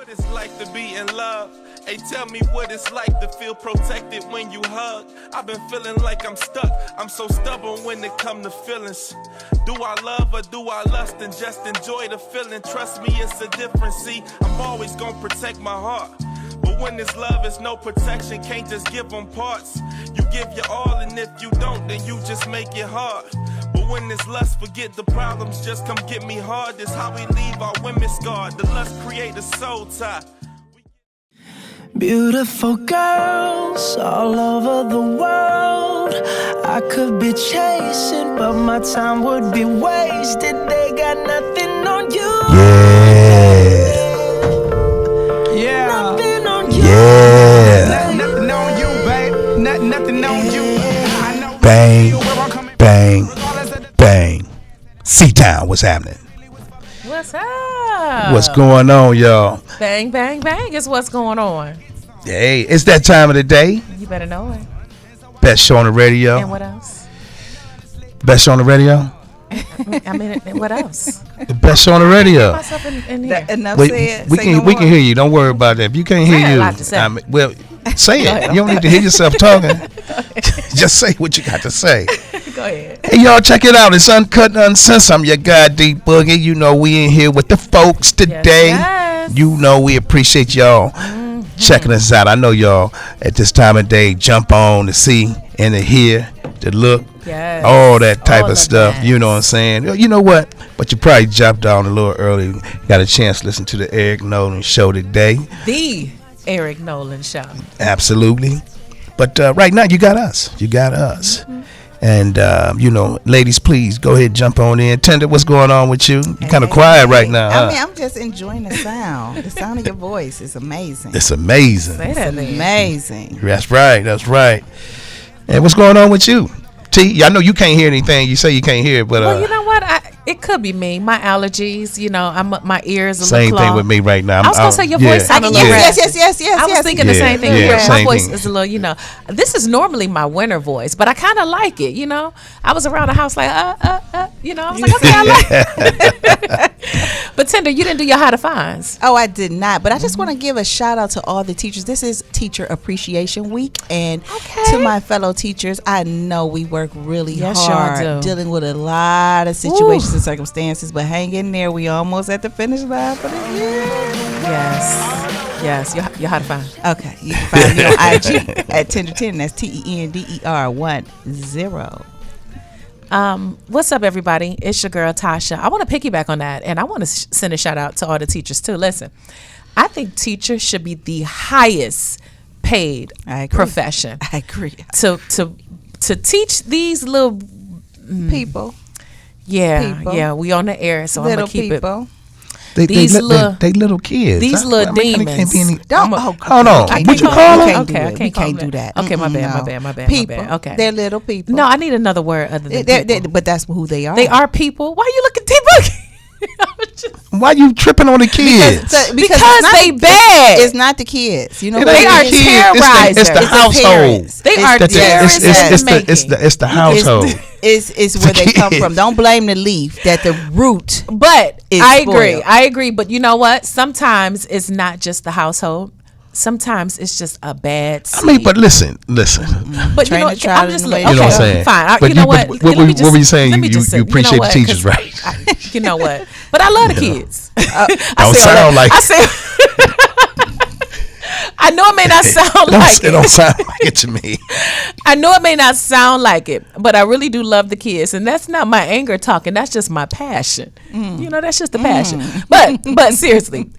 what it's like to be in love. Hey, tell me what it's like to feel protected when you hug. I've been feeling like I'm stuck. I'm so stubborn when it come to feelings. Do I love or do I lust and just enjoy the feeling? Trust me, it's a difference. See, I'm always gonna protect my heart. But when this love is no protection, can't just give them parts. You give your all, and if you don't, then you just make it hard. But when this lust, forget the problems, just come get me hard. This how we leave our women scarred. The lust create a soul tie. Beautiful girls all over the world. I could be chasing, but my time would be wasted. They got nothing on you. Yeah. Nothing on you. Yeah. Nothing on you, babe. Nothing on you. I know Bang, bang, bang. C-Town, what's happening? What's up? What's going on, y'all? Bang, bang, bang is what's going on. Hey, it's that time of the day. You better know it. Best show on the radio. And what else? Best show on the radio? I mean, what else? The best show on the radio. Myself in here. Enough We said. can hear you. Don't worry about that. If you can't I hear got a you, lot to say. well, say it. You don't need to hear yourself talking. Just say what you got to say. Go ahead. Hey, y'all, check it out. It's Uncut and Uncensored. I'm your guy, D Boogie. You know we in here with the folks today. Yes. You know we appreciate y'all checking us out. I know y'all at this time of day jump on to see and to hear, to look, Yes. all that type All of stuff. that. You know what I'm saying? You know what? But you probably jumped on a little early. Got a chance to listen to the Eric Nolan show today. The Eric Nolan Show. Absolutely. But right now, you got us. You got us. And, you know, ladies, please go ahead and jump on in. Tender, what's going on with you? You're kind of quiet right now, huh? I mean, I'm just enjoying the sound. The sound of your voice is amazing. It's amazing. Say that then. Amazing. That's right. That's right. And what's going on with you? T, I know you can't hear anything. You say you can't hear it, but Well, you know what? It could be me. My allergies. You know, my ears a same little thing clogged. with me right now. I was gonna say your voice sounded a little Yes, raspy. yes. I was thinking the same thing. Yeah, My same voice thing. is a little, you know, this is normally my winter voice, but I kind of like it, you know. I was around the house like, you know, I was like, okay, I like it. But Tender, you didn't do your how to finds. Oh, I did not. But I just want to give a shout out to all the teachers. This is Teacher Appreciation Week. And to my fellow teachers, I know we work really Yes, y'all hard do. dealing with a lot of situations and circumstances. But hang in there. We almost at the finish line for the year. Yes, your how to find. Okay. You can find me on IG at Tender10. That's TENDER10. What's up, everybody? It's your girl Tasha. I want to piggyback on that, and I want to send a shout out to all the teachers too. Listen, I think teachers should be the highest paid I agree. profession. I agree. To teach these little People. yeah, we on the air, so I'm Little gonna keep people. They little kids. these little demons. Don't. Hold on. I What you can't call call them? Okay, I can't can't call do them. that. Okay, my No. bad. People. Okay. They're little people. No, I need another word other than people. But that's who they are. They are people. Why you looking T-Boogie? Why you tripping on the kids? Because it's not they bad. It's not the kids. You know, It what ain't it are is? the kids. terrorizers. It's the It's the household. parents. They are That's it. terrorists It's in the making. it's the household. It's where they come from. Don't blame the leaf. That the root. But is I spoiled. agree. But you know what? Sometimes it's not just the household. Sometimes it's just a bad seed. I mean, but listen. But Train you know, the child I'm just in the way okay, You know what I'm saying? fine. But You know what? What Let me were you saying? let me You just say- you appreciate know the what? teachers, 'Cause right? you know what? But I love the kids. Don't sound like I said. I know it may not sound like it don't sound like it to me. I know it may not sound like it, but I really do love the kids, and that's not my anger talking. That's just my passion. You know, that's just the passion. But seriously,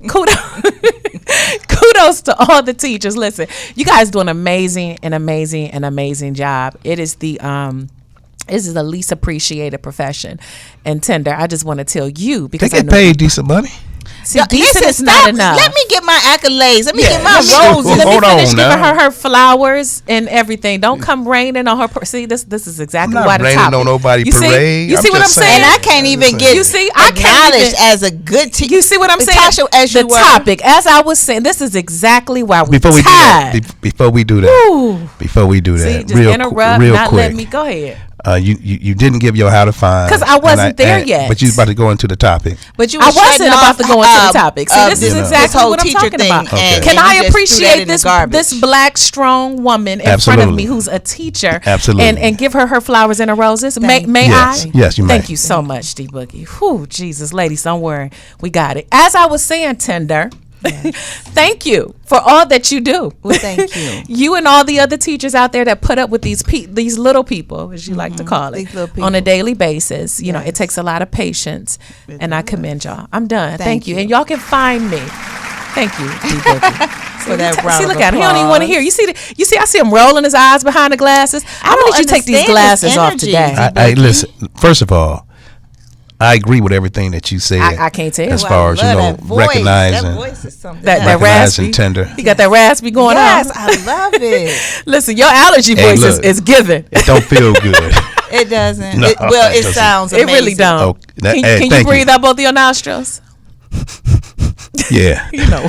kudos to all the teachers. Listen, you guys do an amazing job. It is this is the least appreciated profession. And Tender, I just want to tell you They because I get know paid decent money. See, Yo, decent listen, is not stop. enough. Let me get my accolades. Let me get my let's- roses. Let me Hold on finish giving now. her flowers and everything. Don't come raining on her. See, this is exactly I'm not why the raining topic. on nobody You see? parade. You I'm see what I'm just saying? And I can't even get You see, I can't acknowledged even- as a good teacher. You see what I'm saying? Tasha, as the you were. topic, as I was saying, this is exactly why we Before we do tied. that, before we do that, Ooh. before we do See, that, just interrupt, real not quick. let me go ahead. You didn't give your how to find 'Cause I wasn't there yet. But you was about to go into the topic. But you I was wasn't shutting about off, to go into the topic. See, this is this exactly whole what I'm teacher talking thing, about. and Can you I just threw that appreciate in the this garbage. black strong woman in front of Absolutely. me who's a teacher, Absolutely. and give her flowers and her roses? May Yes. I? Yes, you may. Thank you so much, D Boogie. Whew, Jesus, ladies, don't worry, we got it. As I was saying, Tender. Thank you for all that you do. Well, thank you. You and all the other teachers out there that put up with these little people, as you like to call it, These little people. on a daily basis. You know, it Yes. takes a lot of patience, and I commend y'all. I'm done. Thank you. you. And y'all can find me. Thank you, D-Boogie. For that round See, of look at him. He don't even want to applause. hear. You see, I see him rolling his eyes behind the glasses. How don't did you take these understand this glasses off energy. today? I listen. First of all, I agree with everything that you said. I can't tell. as Well, far as I love that voice. recognizing. That voice is something. That else. Recognizing raspy, Tender. He got that raspy going Yes, on. I love it. Listen, your allergy Hey, voice look. is given. It don't feel good. It doesn't. No, Well, it it doesn't. sounds It amazing. really don't. Oh, that- can hey, can you thank breathe out both of your nostrils? Yeah. You know.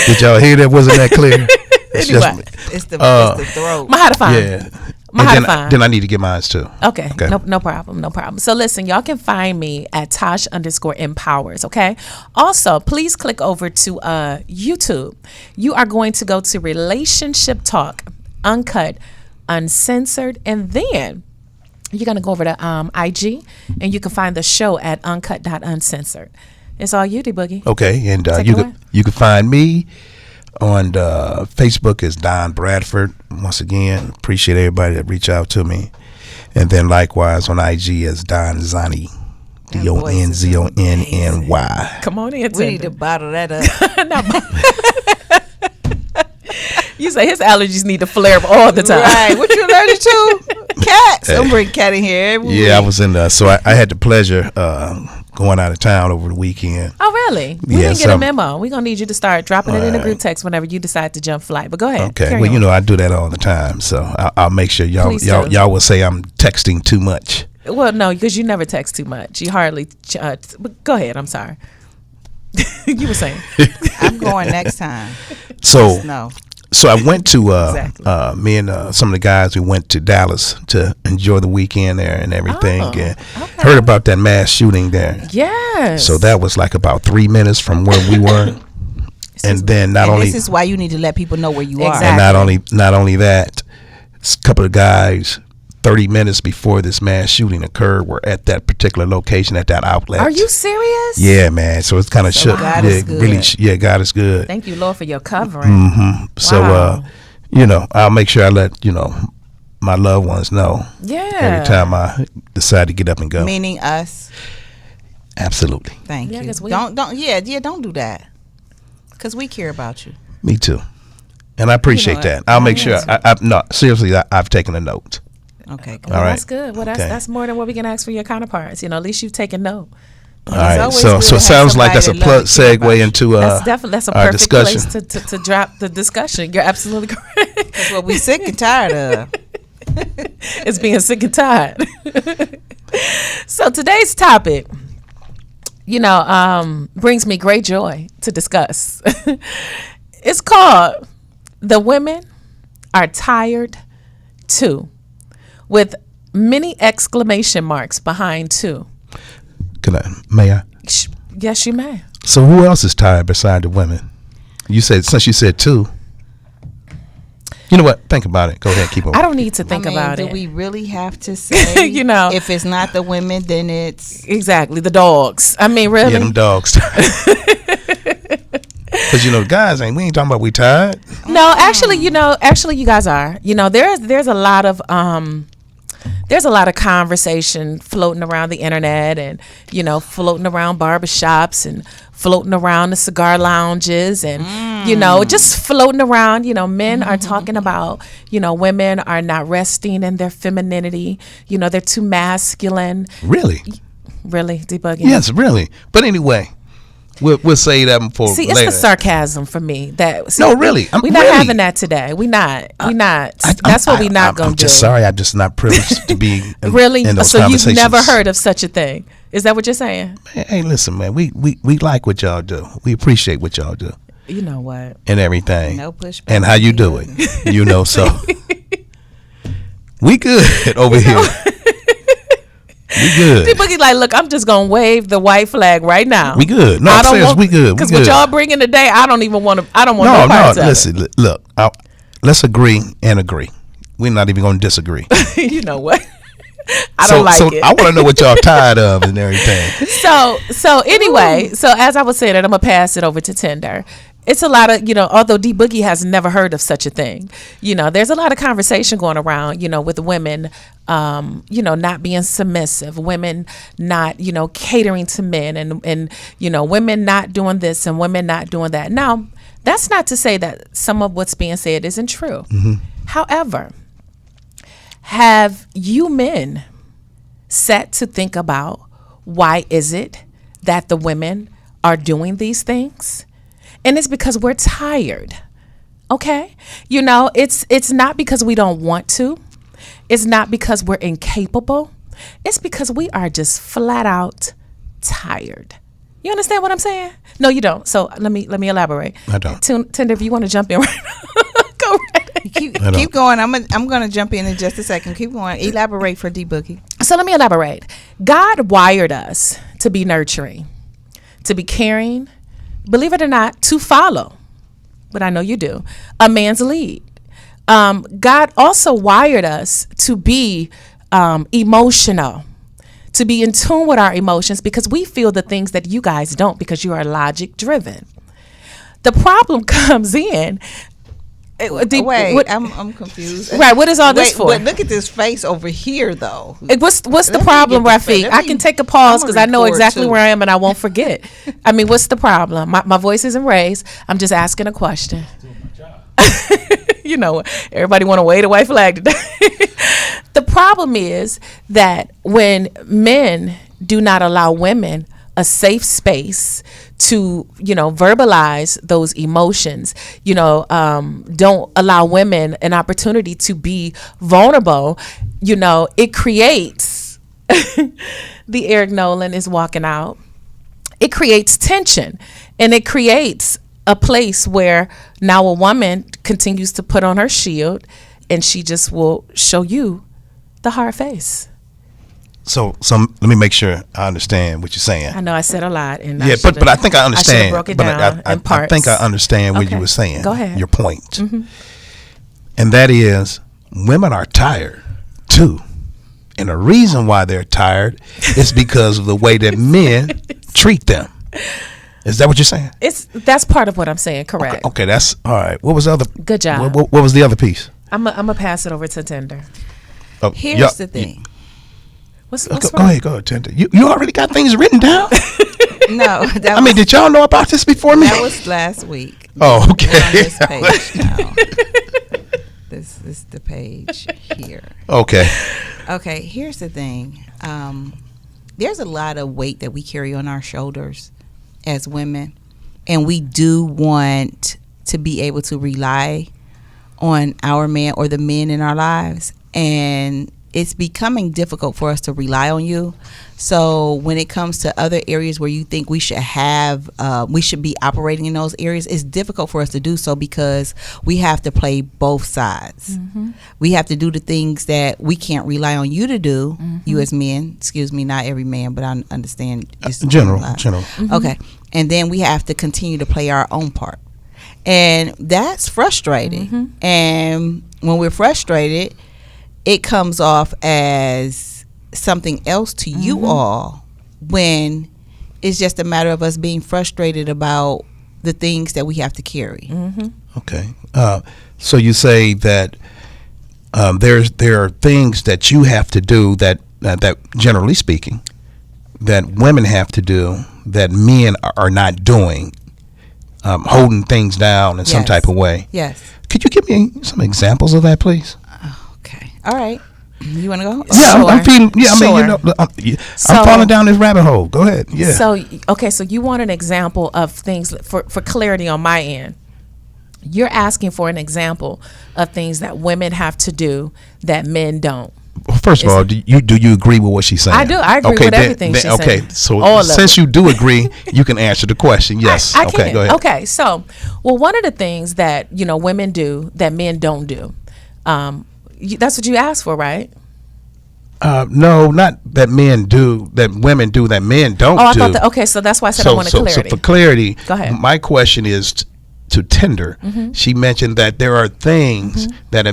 Did y'all hear that? Wasn't that clear? It's Anyway. It's the throat. Mahadafine. yeah. Mahadafine. Then I need to get mine too. Okay. No problem. So listen, y'all can find me at Tosh_empowers. Okay. Also, please click over to YouTube. You are going to go to Relationship Talk, Uncut, Uncensored, and then you're gonna go over to IG, and you can find the show at uncut.uncensored. It's all you, D Boogie. Okay, and Take you it could away. you can find me on Facebook as Don Bradford. Once again, appreciate everybody that reach out to me, and then likewise on IG as Don Zonni, DONZONNY. Come on in, We need to Tender. bottle that up. You say his allergies need to flare up all the time. Right. What you allergic to? Cats. Don't bring cat in here. every Yeah, I week. was in so I had the pleasure going out of town over the weekend. Oh, really? We Yeah, didn't get a some- memo. We're going to need you to start dropping it in the group text whenever you decide to jump flight. But go ahead. Okay, Carry well, on. you know I do that all the time, so I'll make sure y'all Please do. y'all will say I'm texting too much. Well, no, because you never text too much. You hardly. But go ahead. I'm sorry. You were saying. I'm going next time. So No. So I went to Exactly. me and some of the guys. We went to Dallas to enjoy the weekend there and everything. Oh, and okay. heard about that mass shooting there. Yes. So that was like about 3 minutes from where we were. And then not And only this is why you need to let people know where you Exactly. and not only that, a couple of guys 30 minutes before this mass shooting occurred were at that particular location at that outlet. Are you serious? Yeah, man. So it's kind of shook. God Yeah, is good. really. Yeah, God is good. Thank you, Lord, for your covering. So, Wow. I'll make sure I let my loved ones know Yeah. every time I decide to get up and go. are. Meaning us. Absolutely. Thank Yeah, you. 'cause we- Don't do that. Because we care about you. Me too. And I appreciate that. I'll make sure. No, seriously, I've taken a note. Okay, good. All right. That's good. Well, that's more than what we can ask for your counterparts. At least you've taken note. All right. always So good so to it have sounds like that's a somebody that loves to care about segue you. into That's a our perfect discussion. place to drop the discussion. You're absolutely correct. That's what we sick and tired of. It's being sick and tired. So today's topic, brings me great joy to discuss. It's called "The Women Are Tired Too," with many exclamation marks behind "too." May I? Yes, you may. So who else is tired beside the women? Since you said two. You know what? Think about it. Go ahead, keep on. I don't need to think I mean, about do it. we really have to say? If it's not the women, then it's Exactly, the dogs. I mean, really? Yeah, them dogs. Because guys we ain't talking about we tired. No, actually, you guys are. There's a lot of conversation floating around the internet, and floating around barbershops, and floating around the cigar lounges, and just floating around. Men are talking about women are not resting in their femininity. They're too masculine. Really? Really, debugging. Yes, really. But anyway, we'll say that for See, it's later. the sarcasm for me. No, really. We're not having that today. We not. That's what we not gonna I'm do. just sorry. I'm just not privileged to be Really? in those So you've conversations. never heard of such a thing? Is that what you're saying? Hey, listen, man. We like what y'all do. We appreciate what y'all do You know what? and everything. no pushback. And how you do it. So We good over here. We good. Boogie like, look, I'm just gonna wave the white flag right now. We good. No, upstairs we good. Because what y'all bringing today, I don't want no parts of it. Listen, look, let's agree and agree. We're not even gonna disagree. You know what? I don't like it. I want to know what y'all tired of and everything. So anyway, so as I was saying, and I'm gonna pass it over to Tinder. It's a lot of, although D Boogie has never heard of such a thing, there's a lot of conversation going around, with women, not being submissive, women not, catering to men, and women not doing this and women not doing that. Now, that's not to say that some of what's being said isn't true. Mm-hmm. However, have you men sat to think about why is it that the women are doing these things? And it's because we're tired. Okay? It's not because we don't want to. It's not because we're incapable. It's because we are just flat out tired. You understand what I'm saying? No, you don't. So let me elaborate. I don't. Tinder, if you want to jump in right now, go right ahead. Keep going. I'm gonna jump in just a second. Keep going. Elaborate for D Boogie. So let me elaborate. God wired us to be nurturing, to be caring, believe it or not, to follow. But I know you do. A man's lead. God also wired us to be emotional, to be in tune with our emotions, because we feel the things that you guys don't, because you are logic driven. The problem comes in. I'm confused. Right, what is all this for? But look at this face over here, though. What's the problem, Rafiq? I can take a pause because I know exactly where I am and I won't forget. I mean, what's the problem? My voice isn't raised. I'm just asking a question. Everybody want to wave a white flag today. The problem is that when men do not allow women a safe space to, verbalize those emotions, don't allow women an opportunity to be vulnerable, it creates, the Eric Nolan is walking out. It creates tension, and it creates a place where now a woman continues to put on her shield, and she just will show you the hard face. So let me make sure I understand what you're saying. I know I said a lot, and but I think I understand. Broke it down in parts. I think I understand what you were saying. Go ahead. Your point, and that is, women are tired too, and the reason why they're tired is because of the way that men treat them. Is that what you're saying? That's part of what I'm saying. Correct. Okay, that's all right. What was the other? Good job. What was the other piece? I'm gonna pass it over to Tinder. Oh, Here's the thing. What's go ahead, Tinder. You already got things written down? No, did y'all know about this before me? That was last week. Oh, okay. We're on this page now. This is the page here. Okay. Okay, here's the thing. There's a lot of weight that we carry on our shoulders as women, and we do want to be able to rely on our man or the men in our lives, and it's becoming difficult for us to rely on you. So when it comes to other areas where you think we should be operating in those areas, it's difficult for us to do so because we have to play both sides. Mm-hmm. We have to do the things that we can't rely on you to do, you as men. Excuse me, not every man, but I understand. It's general. Mm-hmm. Okay. And then we have to continue to play our own part. And that's frustrating. Mm-hmm. And when we're frustrated, it comes off as something else to you all, when it's just a matter of us being frustrated about the things that we have to carry. Mm-hmm. Okay. So you say that there are things that you have to do that generally speaking, that women have to do that men are not doing, holding things down in some type of way. Yes. Could you give me some examples of that, please? Okay. All right. You want to go? Yeah, sure. I'm feeling. Yeah, sure. I mean, I'm falling down this rabbit hole. Go ahead. Yeah. So you want an example of things for clarity on my end. You're asking for an example of things that women have to do that men don't. Well, first of all, do you agree with what she's saying? I do. I agree with everything she's saying. Okay, so since you do agree, you can answer the question. Yes. I okay, can. go ahead. Okay, so one of the things that women do that men don't do, That's what you asked for, right? No, not that men do, that women do, that men don't do. Oh, I thought that. Okay, so that's why I said I wanted clarity. So for clarity, Go ahead. my question is to Tinder. She mentioned that there are things that a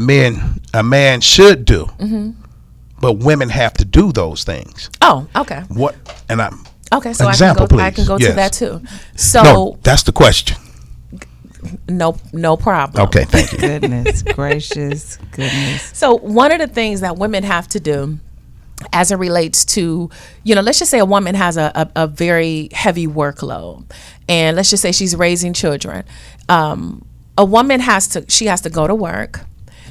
man should do, but women have to do those things. Oh, okay. What? And I'm Okay, so example, I can go please. to Yes. that too. So no, that's the question. no problem. Okay, thank you. Goodness gracious, goodness. So one of the things that women have to do as it relates to, let's just say a woman has a very heavy workload, and let's just say she's raising children. A woman has to go to work.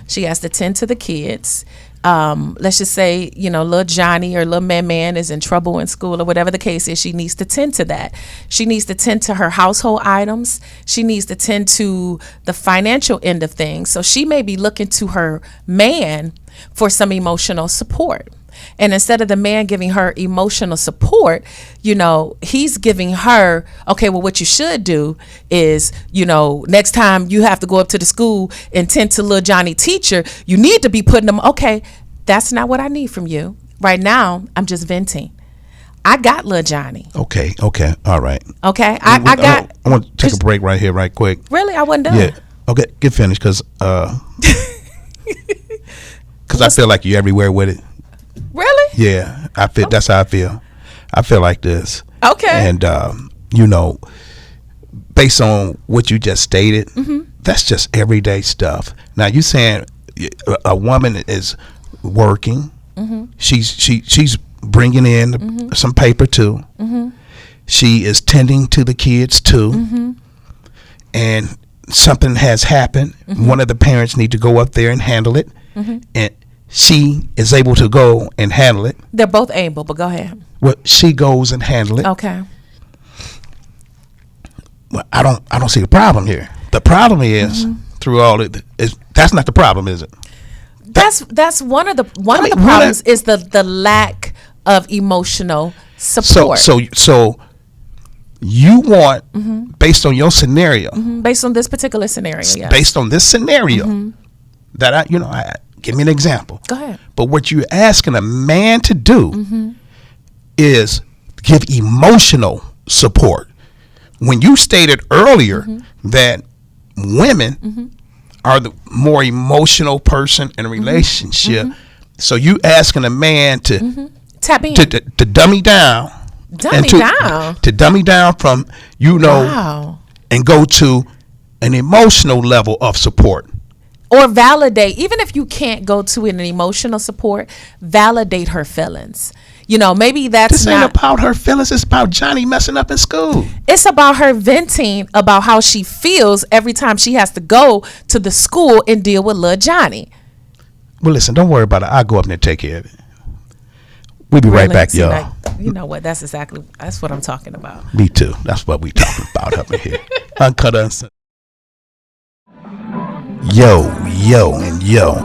She has to tend to the kids. Let's just say, little Johnny or little man is in trouble in school or whatever the case is. She needs to tend to that. She needs to tend to her household items. She needs to tend to the financial end of things. So she may be looking to her man for some emotional support. And instead of the man giving her emotional support, he's giving her, okay, well, what you should do is, next time you have to go up to the school and tend to little Johnny teacher, you need to be putting them, okay, that's not what I need from you. Right now, I'm just venting. I got little Johnny. Okay, all right. Okay, I got. I want to take a break right here, right quick. Really, I wasn't done. Yeah. Okay, get finished, because I feel like you're everywhere with it. Really? Yeah, I feel that's how I feel. I feel like this. Okay. And based on what you just stated, that's just everyday stuff. Now you saying a woman is working. She's bringing in some paper too. She is tending to the kids too. And something has happened. One of the parents need to go up there and handle it. And she is able to go and handle it. They're both able, but go ahead. Well, she goes and handle it. Okay. Well, I don't see the problem here. The problem is through all it is, that's not the problem, is it? That's one of the problems is the lack of emotional support. So you want, based on your scenario, Based on this particular scenario, yes. based on this scenario, that I give me an example. Go ahead. But what you're asking a man to do is give emotional support. When you stated earlier that women are the more emotional person in a relationship, so you asking a man to tap in, to dummy down, to dummy down from Wow. and go to an emotional level of support. Or validate, even if you can't go to an emotional support, validate her feelings. Maybe that's This ain't about her feelings. It's about Johnny messing up in school. It's about her venting about how she feels every time she has to go to the school and deal with little Johnny. Well, listen, don't worry about it. I'll go up there and take care of it. We'll be right back, See, y'all. like, you know what? That's what I'm talking about. Me too. That's what we talking about up in here. Uncut Uncensored. Yo,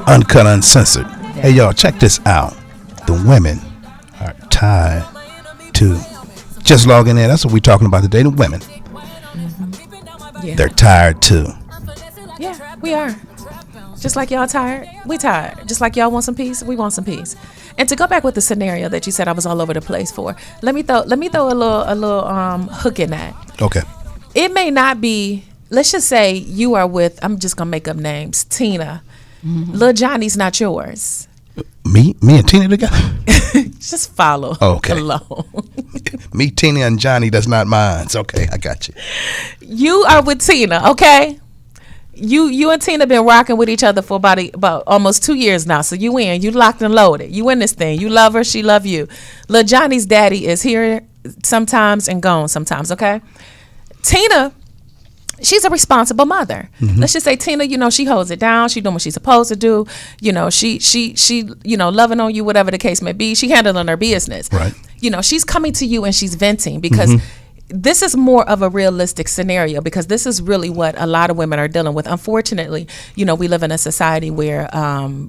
Uncut Uncensored. Hey, y'all, check this out. The women are tied to, just logging in, that's what we're talking about today, the women. Yeah. They're tired too. Yeah, we are. Just like y'all tired, we tired. Just like y'all want some peace, we want some peace. And to go back with the scenario that you said I was all over the place for, let me throw a little hook in that. Okay. It may not be. Let's just say you are with. I'm just gonna make up names. Tina, Lil Johnny's not yours. Me and Tina together? Just follow. Okay. Alone. Me, Tina, and Johnny, that's not mine. It's okay, I got you. You are with Tina, okay? You and Tina been rocking with each other for about almost 2 years now. So you locked and loaded. You in this thing. You love her, she love you. Lil Johnny's daddy is here sometimes and gone sometimes, okay? Tina, she's a responsible mother. Let's just say Tina, she holds it down. She doing what she's supposed to do. She loving on you, whatever the case may be. She handling her business. Right. She's coming to you and she's venting because this is more of a realistic scenario, because this is really what a lot of women are dealing with. Unfortunately, we live in a society where,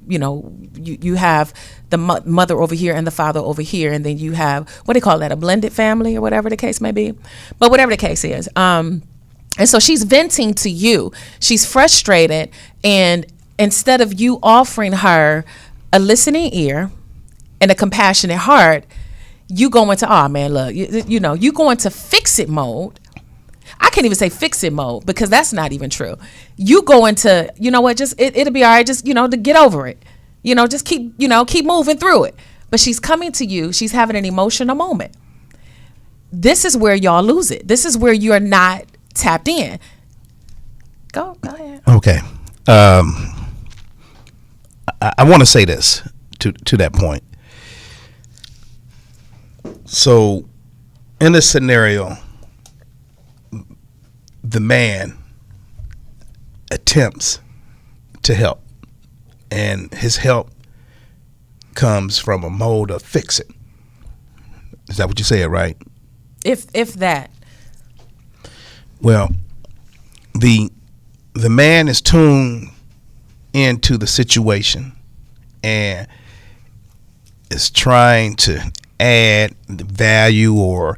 you have the mother over here and the father over here, and then you have, what do they call that, a blended family or whatever the case may be. But whatever the case is, and so she's venting to you. She's frustrated, and instead of you offering her a listening ear and a compassionate heart, you go into, oh man, look, you know, you go into fix it mode. I can't even say fix it mode because that's not even true. You go into, you know what, just it'll be all right, just, you know, to get over it. You know, just keep moving through it. But she's coming to you, she's having an emotional moment. This is where y'all lose it. This is where you're not tapped in. Go ahead. Okay. I want to say this to that point. So, in this scenario, the man attempts to help, and his help comes from a mode of fix it. Is that what you said, right? If that. Well, the man is tuned into the situation and is trying to add the value or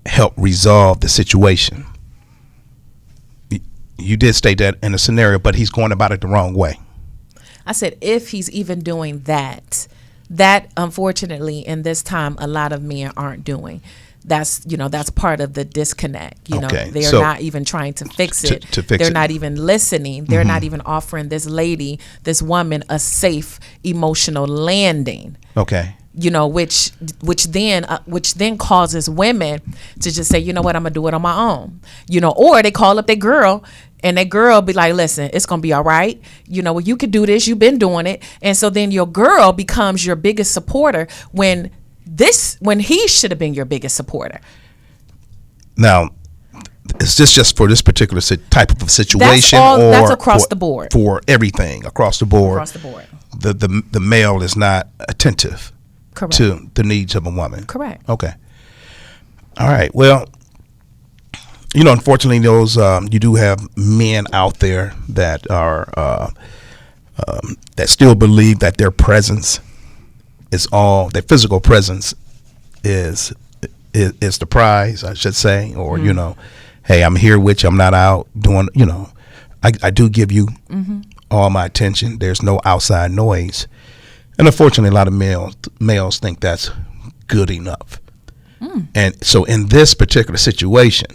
help resolve the situation. You did state that in a scenario, but he's going about it the wrong way. I said if he's even doing that unfortunately in this time a lot of men aren't doing. That's part of the disconnect. Okay. They're not even trying to fix it. To fix They're it. not even listening. They're not even offering this lady, this woman, a safe emotional landing. Okay. Which then causes women to just say, you know what, I'm gonna do it on my own. Or they call up their girl and that girl be like, listen, it's gonna be all right. Well, you can do this. You've been doing it. And so then your girl becomes your biggest supporter when he should have been your biggest supporter. Now, is this just for this particular type of situation, that's across the board for everything across the board? Across the board, the male is not attentive. Correct. To the needs of a woman. Correct. Okay. All right. Well, unfortunately, those you do have men out there that are that still believe that their presence is all, their physical presence is the prize, I should say, or hey, I'm here with you. I'm not out doing. I do give you all my attention. There's no outside noise. And unfortunately, a lot of males think that's good enough. And so in this particular situation,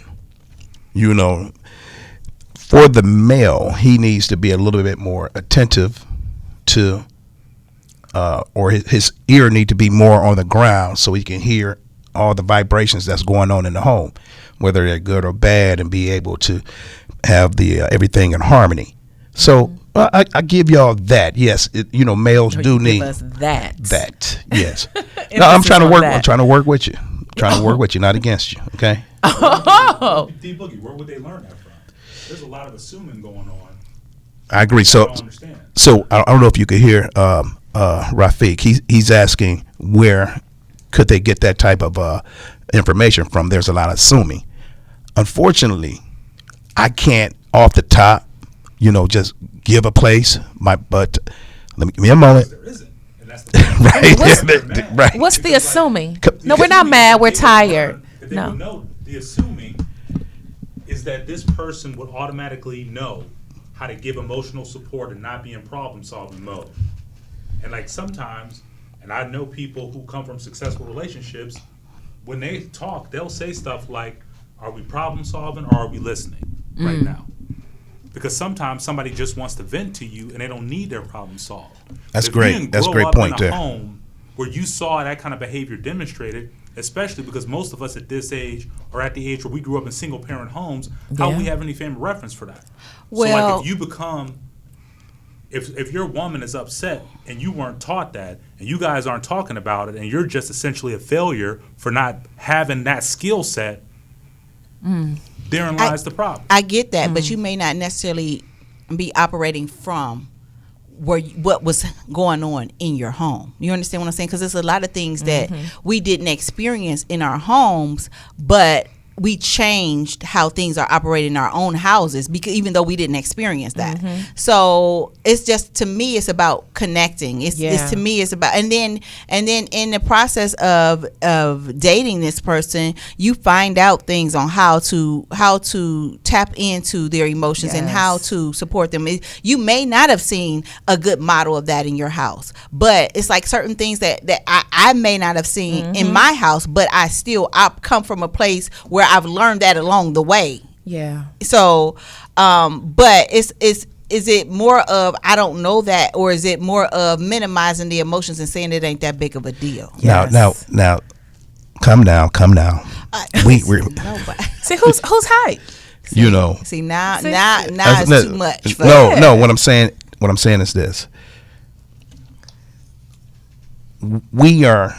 for the male, he needs to be a little bit more attentive to, or his ear need to be more on the ground so he can hear all the vibrations that's going on in the home, whether they're good or bad, and be able to have the everything in harmony. So I give y'all that. Yes, males do need us that. That, yes. No, I'm trying to work. I'm trying to work with you. Trying to work with you, not against you. Okay. Oh. D Boogie, where would they learn that from? There's a lot of assuming going on. I agree. So I don't know if you could hear Rafiq. He's asking where could they get that type of information from. There's a lot of assuming. Unfortunately, I can't off the top, just give a place. But give me a moment. There isn't. And that's the Right. Right. What's the assuming? No, we're not mad. We're tired. If they would know, the assuming is that this person would automatically know how to give emotional support and not be in problem solving mode. And like sometimes, and I know people who come from successful relationships, when they talk, they'll say stuff like, are we problem solving or are we listening right now? Because sometimes somebody just wants to vent to you and they don't need their problem solved. That's If great. You didn't That's a grow great up point in a there. home where you saw that kind of behavior demonstrated, especially because most of us at this age are at the age where we grew up in single parent homes, how do we have any family reference for that? So like if you become, if your woman is upset and you weren't taught that and you guys aren't talking about it and you're just essentially a failure for not having that skill set, therein lies the problem. I get that, but you may not necessarily be operating from what was going on in your home. You understand what I'm saying? Because there's a lot of things that we didn't experience in our homes, but we changed how things are operated in our own houses, because even though we didn't experience that. So it's just, to me, it's about connecting. It's to me, it's about, and then in the process of dating this person, you find out things on how to tap into their emotions and how to support them. You may not have seen a good model of that in your house, but it's like certain things that I may not have seen in my house, but I come from a place where I've learned that along the way. Yeah. So, but is it more of, I don't know that, or is it more of minimizing the emotions and saying it ain't that big of a deal? Yes. Now, come down. We're See, who's hype? you know. See, now That's- it's too much. For No. What I'm saying is this: we are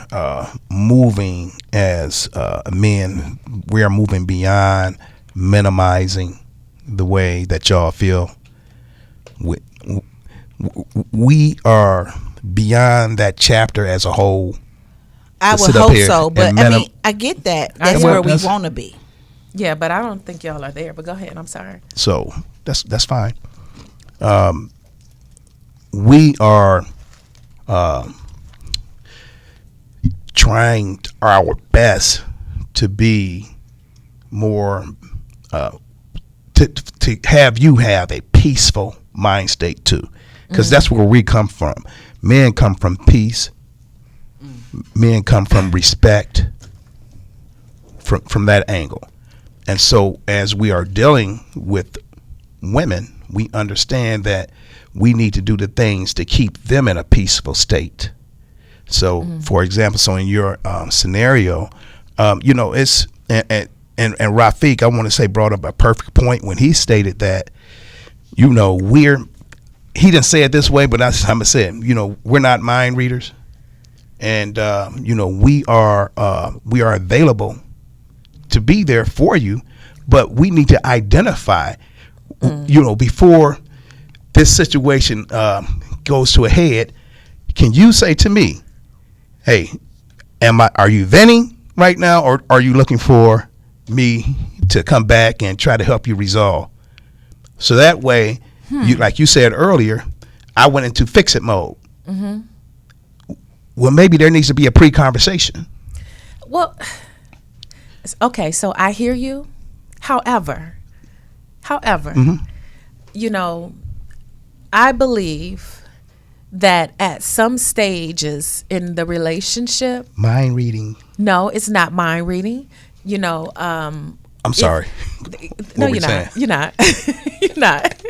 moving as men. We are moving beyond minimizing the way that y'all feel. We are beyond that chapter as a whole. I to would sit up hope here so, but and I mean, I get that. That's Well, where we that's- want to be. Yeah, but I don't think y'all are there. But go ahead. I'm sorry. So that's fine. We are trying our best to be more to have you have a peaceful mind state too, because that's where we come from. Men come from peace. Men come from respect. From that angle. And so as we are dealing with women, we understand that we need to do the things to keep them in a peaceful state. So, for example, so in your scenario, it's and Rafiq, I want to say, brought up a perfect point when he stated that, he didn't say it this way, but that's how I said, we're not mind readers, and we are available to be there for you, but we need to identify, before this situation goes to a head. Can you say to me, hey, are you venting right now, or are you looking for me to come back and try to help you resolve? So that way, like you said earlier, I went into fix it mode. Well, maybe there needs to be a pre-conversation. Well, okay, so I hear you. However, I believe that at some stages in the relationship, Mind reading. no, it's not mind reading. I'm sorry. No, What you're we saying? not. You're not. You're not.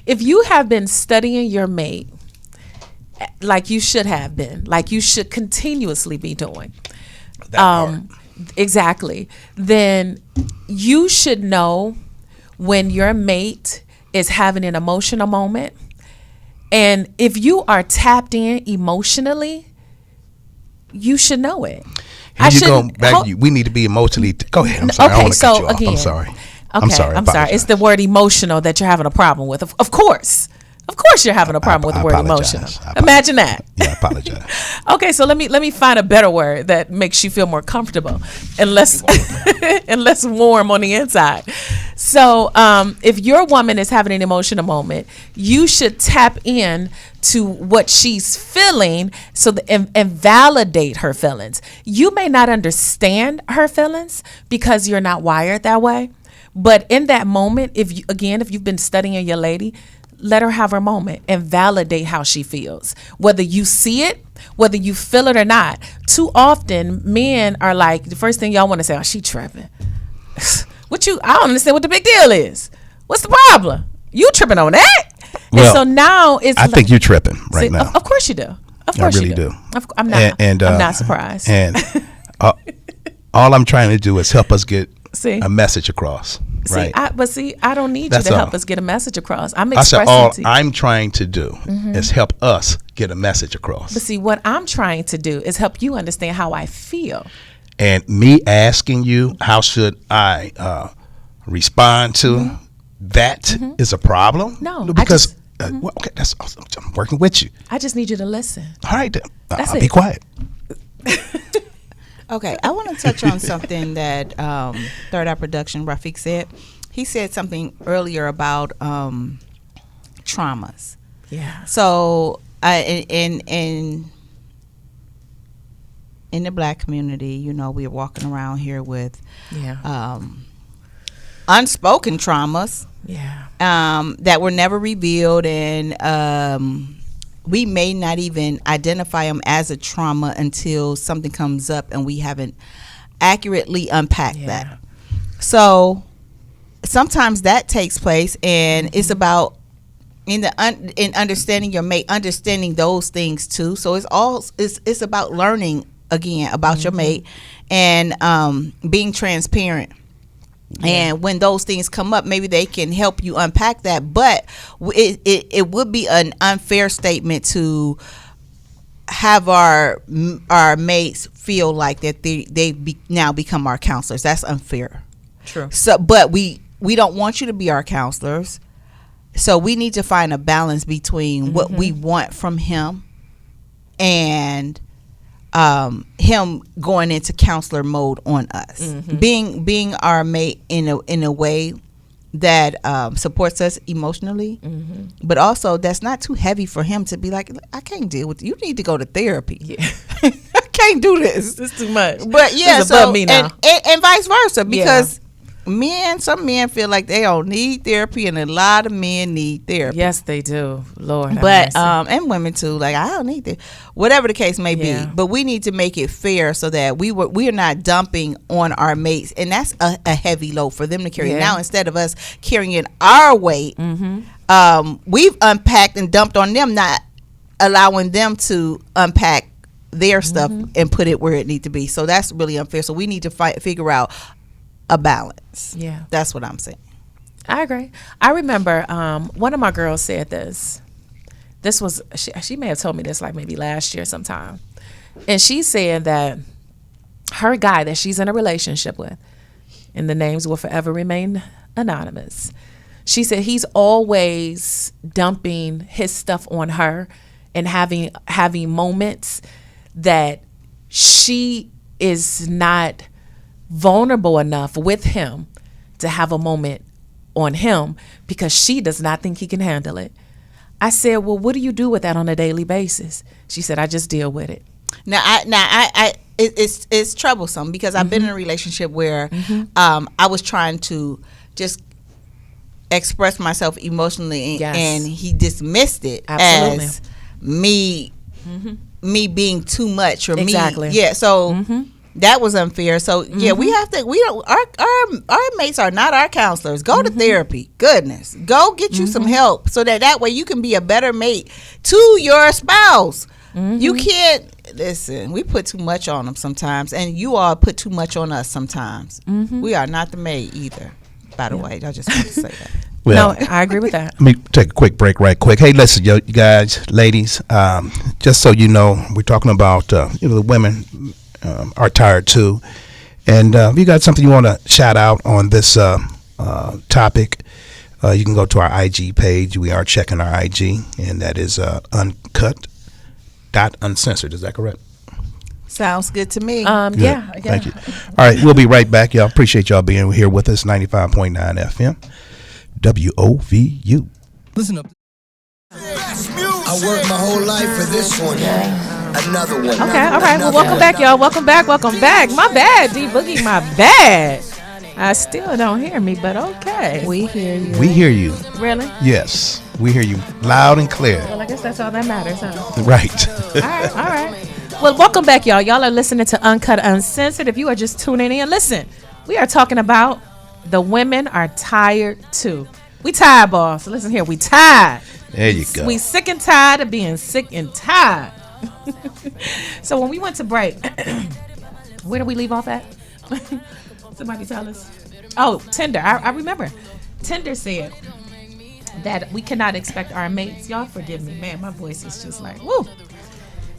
If you have been studying your mate, like you should have been, like you should continuously be doing, That part. exactly, then you should know when your mate is having an emotional moment. And if you are tapped in emotionally, you should know it. Here you go back. We need to be emotionally. Go ahead. I'm sorry. I don't Okay, want to cut so you off. again, I'm sorry. Okay, I'm sorry. I'm sorry. It's the word emotional that you're having a problem with. Of course. Of course you're having a problem with the word apologize. emotional. Imagine that. Yeah, I apologize. Okay, so let me find a better word that makes you feel more comfortable and less and less warm on the inside. So if your woman is having an emotional moment, you should tap in to what she's feeling and validate her feelings. You may not understand her feelings because you're not wired that way. But in that moment, if you've been studying your lady, let her have her moment and validate how she feels. Whether you see it, whether you feel it or not. Too often, men are like, the first thing y'all want to say, oh, she tripping. I don't understand what the big deal is. What's the problem? You tripping on that? Well, and so now it's I think you're tripping right now. Of course you do. Of course really you do. do. I'm not. I'm uh, not surprised. And all I'm trying to do is help us get See? a message across. Right. I don't need That's you to help all. us get a message across. I'm I said expressing all to you. I'm trying to do is help us get a message across. But see, what I'm trying to do is help you understand how I feel. And me asking you how should I respond to that is a problem. No, I because just- well, okay, that's awesome. I'm working with you. I just need you to listen. All right, then. That's I'll it. be quiet. Okay, I want to touch on something that Third Eye Production Rafiq said. He said something earlier about traumas. Yeah. So, in the Black community, you know, we're walking around here with Yeah. unspoken traumas Yeah. that were never revealed, and we may not even identify them as a trauma until something comes up and we haven't accurately unpacked that. So sometimes that takes place, and it's about in understanding your mate, understanding those things too. So it's about learning again about your mate, and being transparent. And when those things come up, maybe they can help you unpack that. But it would be an unfair statement to have our mates feel like that they now become our counselors. That's unfair. True. So, but we don't want you to be our counselors. So we need to find a balance between what we want from him and him going into counselor mode on us, being our mate in a way that supports us emotionally, but also that's not too heavy for him to be like, I can't deal with you. You need to go to therapy. Yeah. I can't do this. It's too much. But yeah, It's so above me now. and vice versa, because some men feel like they don't need therapy, and a lot of men need therapy. Yes, they do. Lord. have But mercy. and women too, like I don't need that, whatever the case may Yeah. be. But we need to make it fair so that we are not dumping on our mates, and that's a heavy load for them to carry. Yeah. Now instead of us carrying our weight, we've unpacked and dumped on them, not allowing them to unpack their stuff and put it where it needs to be. So that's really unfair. So we need to figure out a balance. Yeah. That's what I'm saying. I agree. I remember one of my girls said this. This was, she may have told me this like maybe last year sometime. And she said that her guy that she's in a relationship with, and the names will forever remain anonymous, she said he's always dumping his stuff on her and having moments that she is not vulnerable enough with him to have a moment on him because she does not think he can handle it. I said, well, what do you do with that on a daily basis? She said, I just deal with it. It's troublesome because I've been in a relationship where I was trying to just express myself emotionally, Yes. and he dismissed it Absolutely. as me being too much or Exactly. me. Yeah, so that was unfair. So yeah, we have to. We don't. Our mates are not our counselors. Go to therapy. Goodness, go get you some help so that way you can be a better mate to your spouse. You can't listen. We put too much on them sometimes, and you all put too much on us sometimes. We are not the mate either. By the way, I just want to say that. Well, No, I agree with that. let me take a quick break right quick. Hey, listen, you guys, ladies, just so you know, we're talking about, the women are tired too. And if you got something you want to shout out on this topic, you can go to our IG page. We are checking our IG, and that is uncut.uncensored. Is that correct? Sounds good to me. Good. Yeah. Thank you. All right, we'll be right back, y'all. Appreciate y'all being here with us. 95.9 FM, WOVU. Listen up. I worked my whole life for this one. Another one. Okay, all right. Well, welcome back, y'all. Welcome back. My bad, D Boogie, my bad. I still don't hear me, but okay. We hear you. We hear you. Really? Yes, we hear you loud and clear. Well, I guess that's all that matters, huh? Right. All right. Well, welcome back, y'all. Y'all are listening to Uncut Uncensored. If you are just tuning in, listen, we are talking about the women are tired too. We tired, boss. So listen here, we tired. There you go. We sick and tired of being sick and tired. So when we went to break, where did we leave off at? Somebody tell us. Oh, Tinder. I remember. Tinder said that we cannot expect our mates. Y'all forgive me, man. My voice is just like woo.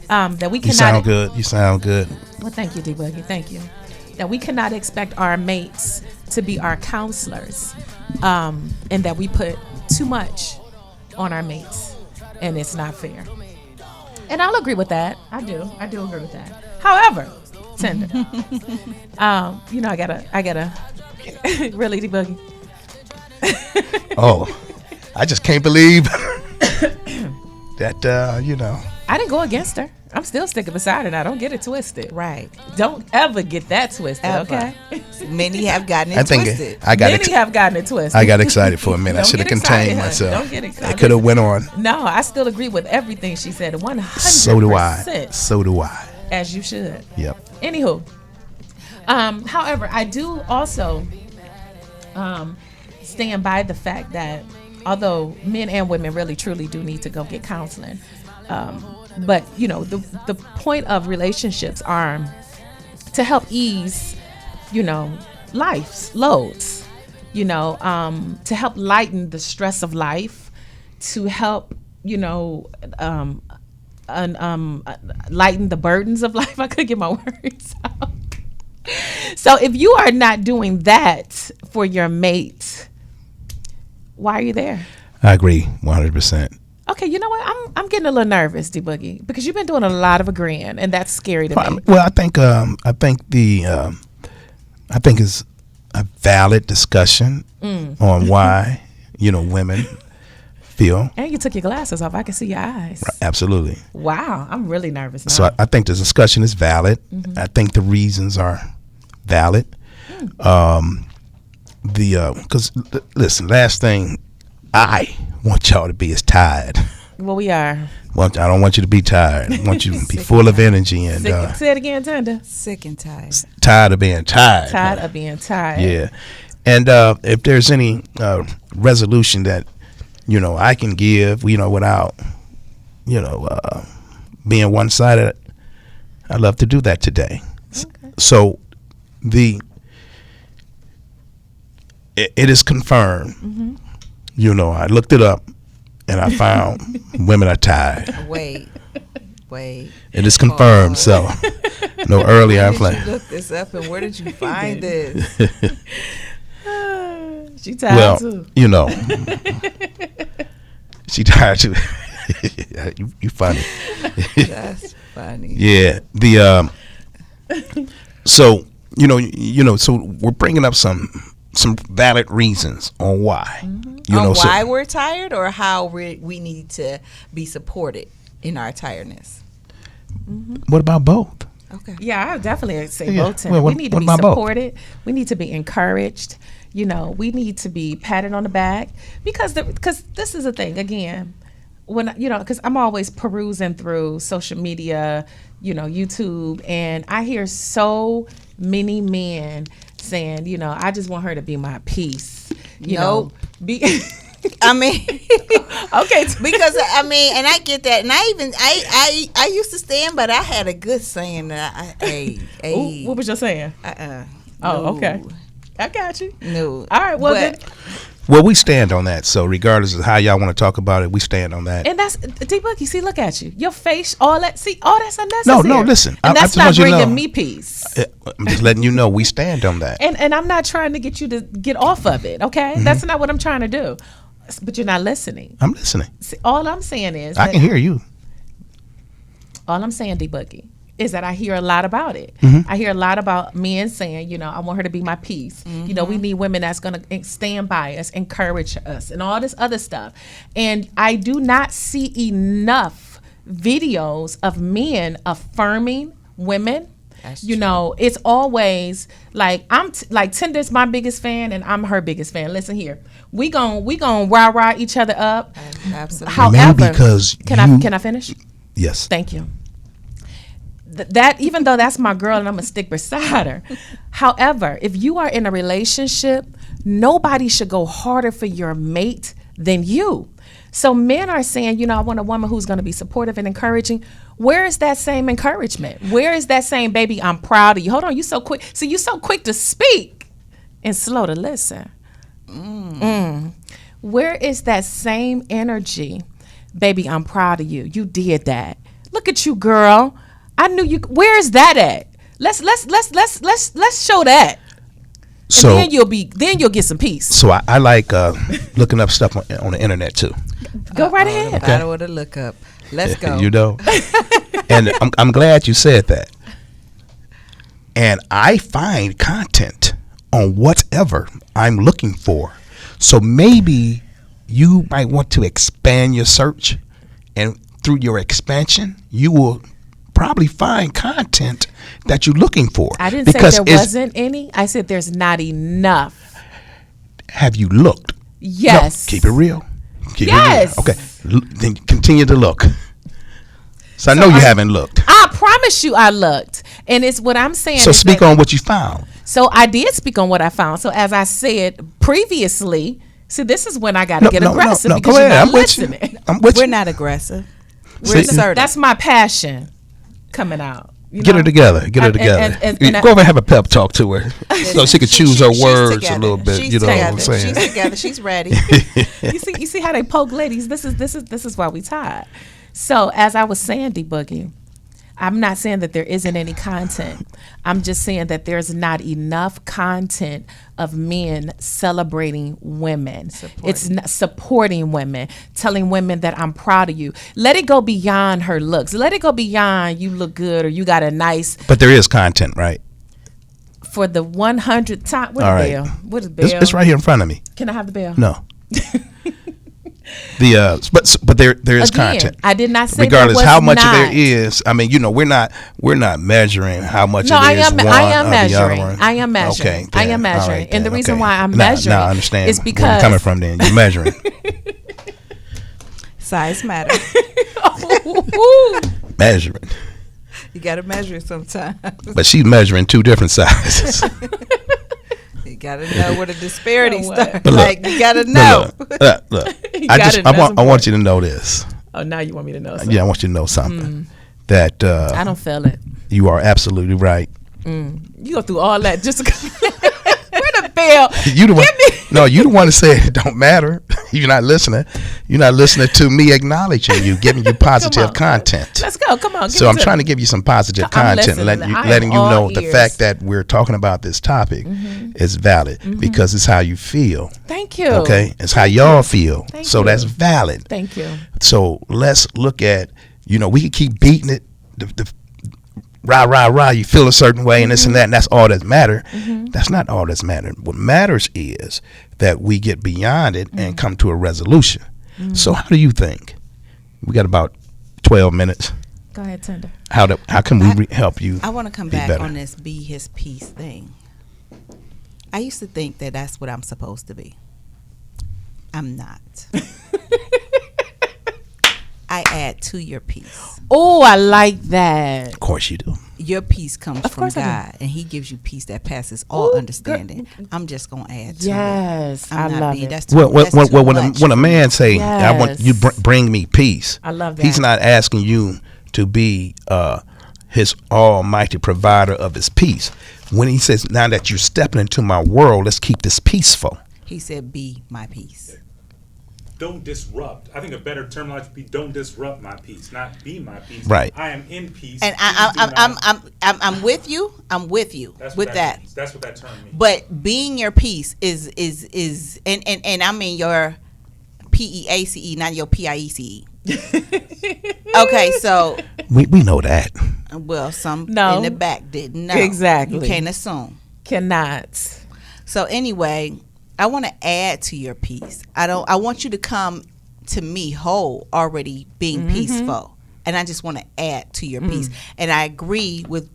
That we You cannot. sound good. You sound good. Well, thank you, D Boogie. Thank you. That we cannot expect our mates to be our counselors, and that we put too much on our mates, and it's not fair. And I'll agree with that. I do agree with that. However, Tender. You know, I gotta really debuggy. Oh, I just can't believe that, you know. I didn't go against her. I'm still sticking beside her now. Don't get it twisted. Right. Don't ever get that twisted, Ever. okay? Many have gotten it I think twisted. Many have gotten it twisted. I got excited for a minute. I Don't should have get excited, contained honey. myself. Don't get excited. It could have went on. No, I still agree with everything she said. 100%. So do I. So do I. As you should. Yep. Anywho, however, I do also stand by the fact that although men and women really truly do need to go get counseling, but you know the point of relationships are to help ease, you know, life's loads, you know, to help lighten the stress of life, to help, you know, lighten the burdens of life. I couldn't get my words out. So if you are not doing that for your mate, why are you there? I agree 100%. Okay, you know what? I'm getting a little nervous, D-Boogie, because you've been doing a lot of agreeing, and that's scary to me. Well, I think it's a valid discussion on why, you know, women feel. And you took your glasses off. I can see your eyes. Absolutely. Wow, I'm really nervous now. So I think the discussion is valid. I think the reasons are valid. Because listen, last thing I want y'all to be is tired. Well, we are. I don't want you to be tired. I want you to be full of energy and Say it again, Tender. Sick and tired. Tired of being tired. Tired of being tired. Yeah. And if there's any resolution that, you know, I can give, you know, without, you know, being one-sided, I'd love to do that today. Okay. So it is confirmed. You know, I looked it up and I found women are tired. Wait. It is confirmed. So no earlier I Where did you look this up and where did you find this? She tired too. You know, she tired too. you funny. That's funny. Yeah. So so we're bringing up some valid reasons on why. You know, why we're tired or how we need to be supported in our tiredness. What about both? Okay. Yeah, I definitely say Yeah. both. Well, we need to be about both? supported. We need to be encouraged. You know, we need to be patted on the back because this is the thing again. When you know, because I'm always perusing through social media, you know, YouTube, and I hear so many men saying, you know, I just want her to be my peace. You know, I mean, okay, because I mean, and I get that, and I used to stand, but I had a good saying that Ooh, what was your saying? Oh, okay, I got you. No, all right, well then. Well, we stand on that. So regardless of how y'all want to talk about it, we stand on that. And that's D-Boogie. See, look at you. Your face, all that's unnecessary. No, listen. And that's not bringing me peace. I'm just letting you know we stand on that. And I'm not trying to get you to get off of it. Okay, that's not what I'm trying to do. But you're not listening. I'm listening. See, all I'm saying is I can hear you. All I'm saying, D-Boogie, is that I hear a lot about it. I hear a lot about men saying, you know, I want her to be my peace. You know, we need women that's going to stand by us, encourage us, and all this other stuff. And I do not see enough videos of men affirming women. You know, it's always like like Tinder's my biggest fan and I'm her biggest fan. Listen here, we gon' rah each other up. Absolutely. However, because can I finish? Yes. Thank you. That even though that's my girl and I'm gonna stick beside her. However, if you are in a relationship, nobody should go harder for your mate than you. So men are saying, you know, I want a woman who's going to be supportive and encouraging. Where is that same encouragement? Where is that same, baby, I'm proud of you? Hold on, you so quick. See, you so quick to speak and slow to listen. Where is that same energy? Baby, I'm proud of you. You did that. Look at you, girl. I knew you. Where is that at? Let's show that. So and then you'll get some peace. So I like looking up stuff on the internet too. Go right ahead. I don't want to look up. Let's go. You know, and I'm glad you said that and I find content on whatever I'm looking for. So maybe you might want to expand your search, and through your expansion, you will probably find content that you're looking for. I didn't say there wasn't any. I said there's not enough. Have you looked? Yes. No, keep it real. Keep Yes. it real. Okay. Then continue to look. So I know you haven't looked. I promise you I looked. And it's what I'm saying. So is speak that- on what you found. So I did speak on what I found. So as I said previously, see, this is when I got to get aggressive because go you're ahead. not I'm with you. listening. I'm with We're you. not aggressive. We're See? assertive. That's my passion coming out. You Get know? her together. Get her together. and Go I- over and have a pep talk to her, so she could choose her she's words together. a little bit. She's You know what I'm together. saying? She's together. She's ready. You see how they poke ladies. This is why we tied. So as I was saying, D Boogie, I'm not saying that there isn't any content. I'm just saying that there's not enough content of men celebrating women. It's not supporting women, telling women that I'm proud of you. Let it go beyond her looks. Let it go beyond you look good or you got a nice. But there is content, right? For the 100th time. What All is right. bell? What is bell? It's right here in front of me. Can I have the bell? No. But there is Again, content. I did not say regardless there was how much not. there is. I mean, we're not measuring how much No, it I is. am. One I am or measuring. The other one. I am measuring. Okay, I then. am All measuring, right, and the then. reason Okay. why I'm Now measuring I understand is where you're because coming from. Then you're measuring. Size matter. Measuring. You got to measure it sometimes. But she's measuring two different sizes. You got to know where the disparity You know what? starts. But look, Like, you got to know. Look. You I gotta know want some you to know this. Oh, now you want me to know something. Yeah, I want you to know something. That I don't feel it. you are absolutely right. You go through all that just to where the bell? You the one. No, you the one to say it don't matter. You're not listening. You're not listening to me acknowledging you, giving you positive on. content. Let's go. Come on. So I'm trying to give you some positive I'm content, listening. I am letting you all know the ears. fact that we're talking about this topic is valid because it's how you feel. Thank you. Okay, it's how y'all feel. Thank So you. that's valid. Thank you. So let's look at, we can keep beating it, the rah, you feel a certain way and this and that, and that's all that matter. That's not all that's matter. What matters is that we get beyond it and come to a resolution. So how do you think? We got about 12 minutes. Go ahead, Tender. How can we help you? I want to come be back better? on this be his peace thing. I used to think that that's what I'm supposed to be. I'm not. I add to your peace. Oh, I like that. Of course you do. Your peace comes Of from course I do. God, and He gives you peace that passes all Ooh, understanding. I'm just gonna add to Yes, it. I'm I not love being, it. That's too, Well, that's too when much a for man me. say, I want you bring me peace. I love He's that. not asking you to be his almighty provider of his peace. When he says, now that you're stepping into my world, let's keep this peaceful. He said, "Be my peace." Don't disrupt. I think a better terminology would be don't disrupt my peace, not be my peace. Right. I am in peace. And Please do not- I'm with you. I'm with you That's with what that. means. That's what that term means. But being your peace is and I mean your PEACE, not your PIECE. Okay, so We know that. well, some No. in the back didn't know. Exactly. You can't assume. Cannot. So anyway, I want to add to your peace. I want you to come to me whole, already being peaceful, and I just want to add to your peace. And I agree with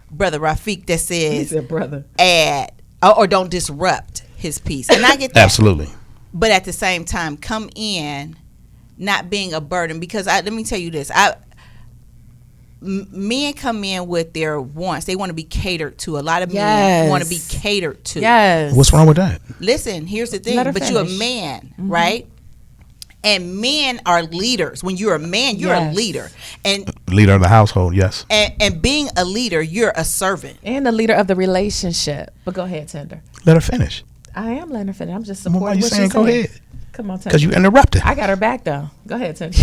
Brother Rafiq that He says said, brother. add or don't disrupt his peace, and I get that. Absolutely. But at the same time, come in not being a burden, because let me tell you this. Men come in with their wants. They want to be catered to. A lot of men Yes. want to be catered to. Yes. What's wrong with that? Listen, here's the thing. Let her But you're a finish. man, right? And men are leaders. When you're a man, you're a Yes. leader. And Leader of the household, yes. being a leader, you're a servant. And the leader of the relationship. But go ahead, Tender. Let her finish. I am letting her finish. I'm just Well, supporting why you what saying she's go saying. ahead? Come on, Tender. Because you interrupted. I got her back, though. Go ahead, Tender.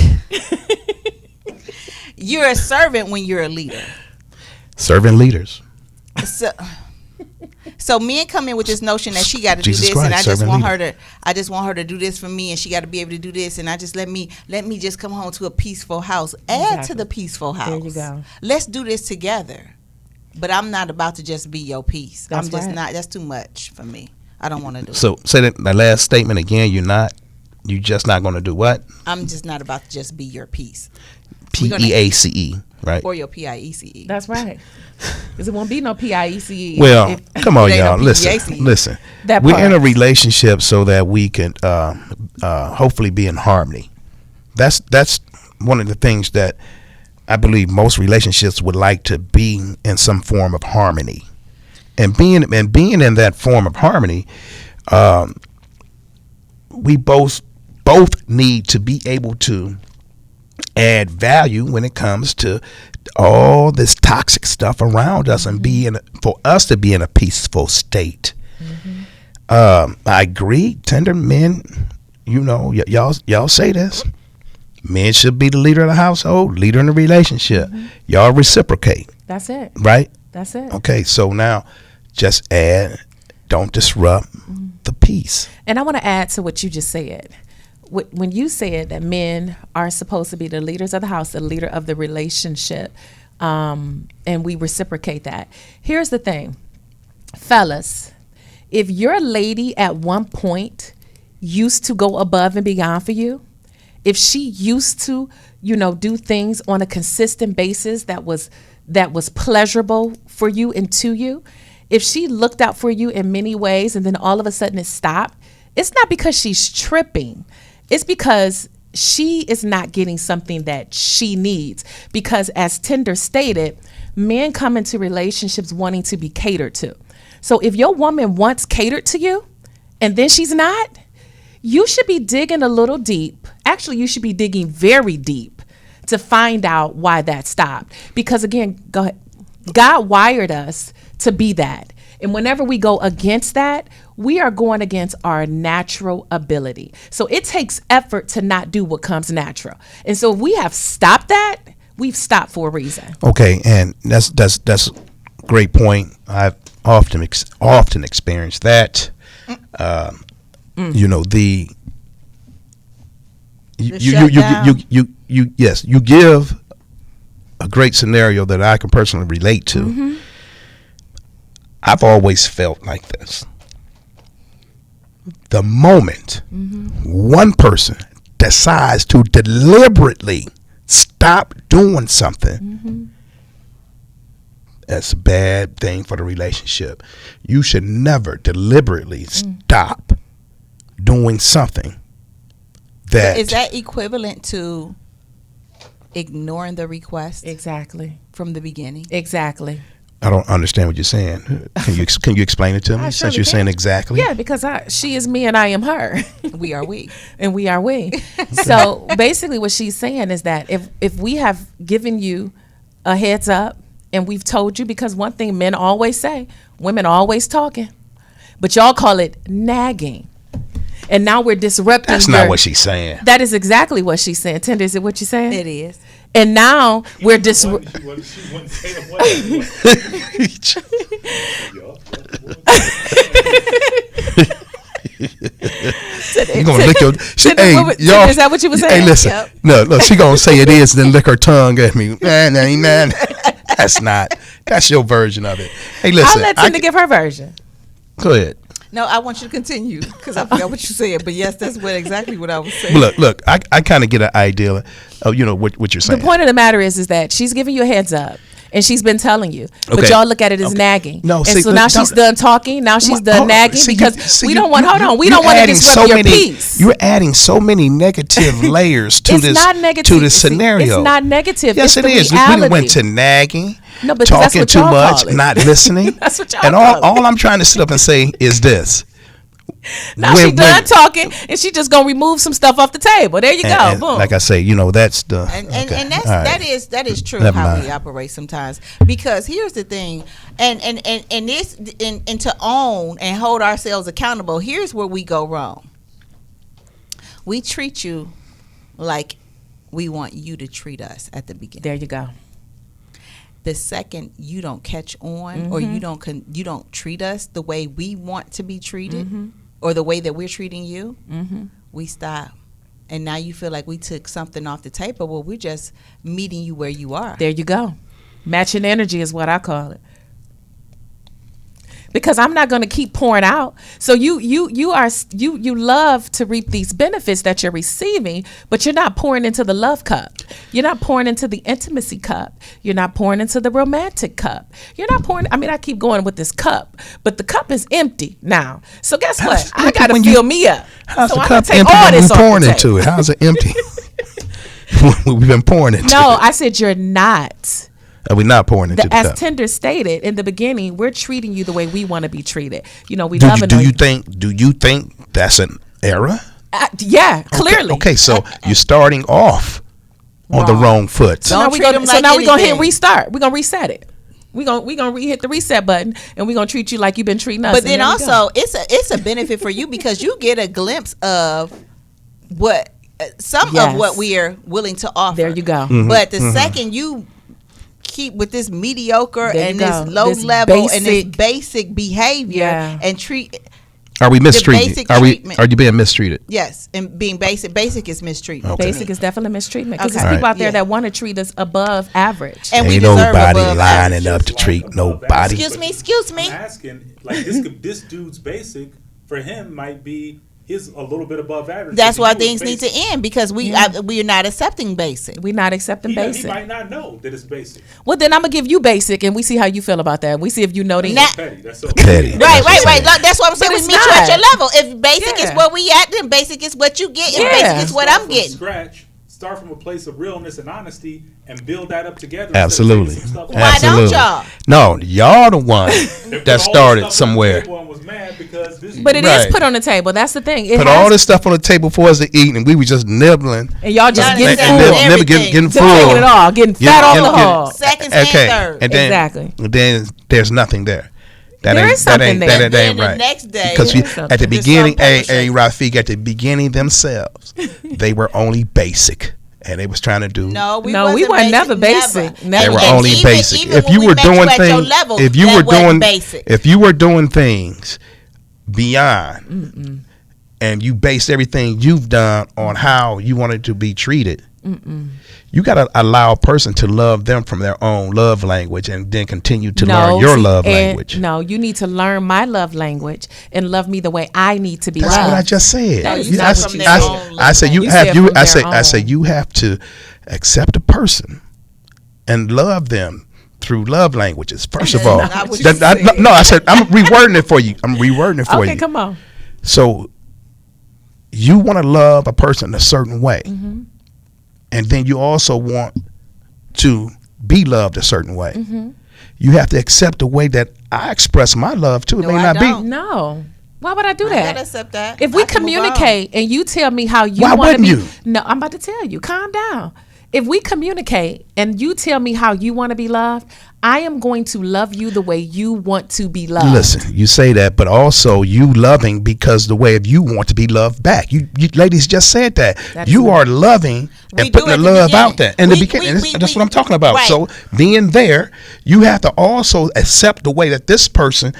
You're a servant when you're a leader. Serving leaders. So men come in with this notion that she got to do Jesus this, Christ, and I just servant want leader. her to do this for me, and she got to be able to do this, and I just let me just come home to a peaceful house. Add to Exactly. the peaceful house. There you go. Let's do this together. but I'm not about to just be your piece. That's I'm just right. not. That's too much for me. I don't want to do it. So say that last statement again. You just not going to do what? I'm just not about to just be your piece PEACE, right? or your PIECE. That's right. Because it won't be no PIECE. Well, if- come on, They y'all. don't Listen, PEACE. listen. That We're in a part. relationship so that we can hopefully be in harmony. That's one of the things that I believe most relationships would like to be in some form of harmony. And being in that form of harmony, we both need to be able to add value when it comes to all this toxic stuff around us, and for us to be in a peaceful state. I agree. Tender men, y'all say this. Men should be the leader of the household, leader in the relationship. Y'all reciprocate, That's it. right? That's it. Okay, so now just add, don't disrupt the peace. And I want to add to what you just said. When you said that men are supposed to be the leaders of the house, the leader of the relationship, and we reciprocate that. Here's the thing, fellas, if your lady at one point used to go above and beyond for you, if she used to, do things on a consistent basis that was pleasurable for you and to you, if she looked out for you in many ways and then all of a sudden it stopped, it's not because she's tripping. It's because she is not getting something that she needs. Because as Tinder stated, men come into relationships wanting to be catered to. So if your woman once catered to you and then she's not, you should be digging a little deep. Actually, you should be digging very deep to find out why that stopped. Because again, go ahead. God wired us to be that. And whenever we go against that, we are going against our natural ability. So it takes effort to not do what comes natural. And so if we have stopped that, we've stopped for a reason. Okay, and that's a great point. I've often experienced that. You give a great scenario that I can personally relate to. I've always felt like this. The moment one person decides to deliberately stop doing something, that's a bad thing for the relationship. You should never deliberately stop doing something that Is that equivalent to ignoring the request Exactly. from the beginning? Exactly. I don't understand what you're saying. Can you explain it to me? I Since surely you're saying can. exactly. Yeah, because she is me and I am her. We are we. And we are we. So basically what she's saying is that if we have given you a heads up and we've told you, because one thing men always say, women always talking, but y'all call it nagging. And now we're disrupting. That's not what she's saying. That is exactly what she's saying. Tinder, is it what you're saying? It is. And now we're She wouldn't say it You gonna lick your? Is that what you were saying? Hey, listen. Yep. No, look. She gonna say it is, and then lick her tongue at me. Man. That's not. That's your version of it. Hey, listen. I'll let Tinder give her version. Go ahead. No, I want you to continue because I forgot what you said. But yes, that's exactly what I was saying. Look. I kind of get an idea of what you're saying. The point of the matter is that she's giving you a heads up. And she's been telling you, but Okay. y'all look at it as nagging. No, and see, so now no, she's no. done talking. Now she's done Hold on. nagging See, because we you- don't want. you- Hold on, we you're don't want to adding disrupt your peace. You're adding so many negative layers to It's this not negative. to this See, scenario. It's not negative. Yes, it's it the is. Reality. We went to nagging, No, because that's talking what too y'all much, call it. not listening. That's what y'all And call it. all I'm trying to sit up and say is this. Now she done talking, and she just gonna remove some stuff off the table. There you go. And Boom. like I say, that's the And okay. and that's All right. that is true Never how mind. we operate sometimes. Because here's the thing, and this and to own and hold ourselves accountable. Here's where we go wrong. We treat you like we want you to treat us at the beginning. There you go. The second you don't catch on or you don't treat us the way we want to be treated or the way that we're treating you, we stop. And now you feel like we took something off the table. Well, we're just meeting you where you are. There you go. Matching energy is what I call it. because I'm not going to keep pouring out. So you love to reap these benefits that you're receiving, but you're not pouring into the love cup. You're not pouring into the intimacy cup. You're not pouring into the romantic cup. You're not pouring. I mean, I keep going with this cup, but the cup is empty now. So guess what? I got to fill me up. How's So the I'm cup gonna take empty all when this we off the pouring table. into it? How's it empty? We've been pouring into No, it. I said you're not. We're not pouring into the As cup. Tinder stated in the beginning, we're treating you the way we want to be treated. You know, we Do love you, it. do you think that's an error? Yeah, clearly. Okay, so you're starting off on the wrong foot. So now Don't we treat go. them So like now we're gonna hit anything. restart. We're gonna reset it. We're gonna hit the reset button, and we're gonna treat you like you've been treating us. But and then there we go. also, it's a benefit for you because you get a glimpse of what some Yes. of what we are willing to offer. There you go. But the second you keep with this mediocre There you and go. this low This level and this basic- basic behavior Yeah. and treat Are we mistreated? basic Are we? treatment. Are you being mistreated? yes and being basic is mistreatment. Okay. Basic is definitely mistreatment because Okay. there's people Alright. out there Yeah. that want to treat us above average. And we Ain't deserve nobody above lining average. up to treat Above nobody. average. Excuse me. I'm asking, like this dude's basic for him might be his a little bit above average. That's why He was things need to basic. end because we are not accepting basic. We're not accepting He basic. might not know that it's basic. Well, then I'm gonna give you basic, and we see how you feel about that. We see if you know the. Now- Petty. That's so Petty. Right. That's what I'm saying. But We it's meet you at not. your level. If basic is Yeah. where we at, then basic is what you get, and Yeah. basic is what Start I'm from getting. Scratch. Start from a place of realness and honesty and build that up together. Absolutely. instead of taking some stuff Why out. don't Absolutely. y'all? No, y'all the one They put all that this started stuff on the somewhere. table and was mad because this But it is Right. put on the table. That's the thing. It Put has- all this stuff on the table for us to eat, and we were just nibbling. and y'all just Y'all getting just full. saying never everything. getting Just full. taking it all, getting fat off the hog. Seconds and thirds. And then, Exactly. Then there's nothing there. That There ain't, is something that ain't, there. That, And that then ain't the right. next day, Because There is at the something. beginning, There's some Rafik, at the beginning themselves, they were only basic, and they was trying to do. No, we No, we wasn't weren't never basic. Never. Never. They were And only even- basic. even If when you we were met you doing at your things, level, if you that were wasn't doing, basic. if you were doing things beyond, and you based everything you've done on how you wanted to be treated, you got to allow a person to love them from their own love language, and then continue to learn your see, love and language. No, you need to learn my love language and love me the way I need to be That's loved. what I just said. That is You- not from their own I said you You have said you. from I their say I say own. you have to accept a person and love them through love languages. First of all, not what you no, I said I'm rewording it for you. I'm rewording it for Okay, you. come on. So you want to love a person a certain way, Mm-hmm. and then you also want to be loved a certain way. Mm-hmm. You have to accept the way that I express my love too. It No, may I not don't. be. No. Why would I do I that? gotta accept that. If we I can move on. communicate and you tell me how you Why want to wouldn't be, you? no, I'm about to tell you. Calm down. If we communicate and you tell me how you want to be loved, I am going to love you the way you want to be loved. Listen, you say that, but also you loving because the way of you want to be loved back. You ladies just said that. That is You me. are loving We and do putting the at the love out beginning. there. In the We- beginning, we- that's we- what I'm talking about. right. So being there, you have to also accept the way that this person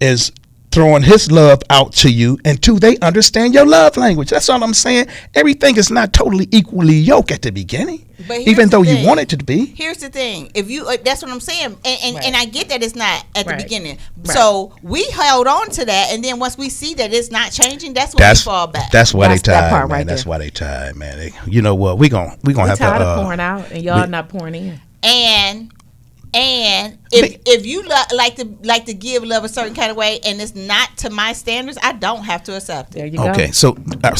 is throwing his love out to you, and two, they understand your love language. That's all I'm saying. Everything is not totally equally yoked at the beginning, But here's even the though you thing. want it to be. Here's the thing: if you, that's what I'm saying, and Right. I get that it's not at the Right. beginning. Right. So we held on to that, and then once we see that it's not changing, that's when we fall back. That's why That's they that tired, part man. right That's there. why they tired, man. You know what? We gonna We're have to. tired of pouring out and y'all we- not pouring in. And if you like to give love a certain kind of way, and it's not to my standards, I don't have to accept it. There you go. Okay, so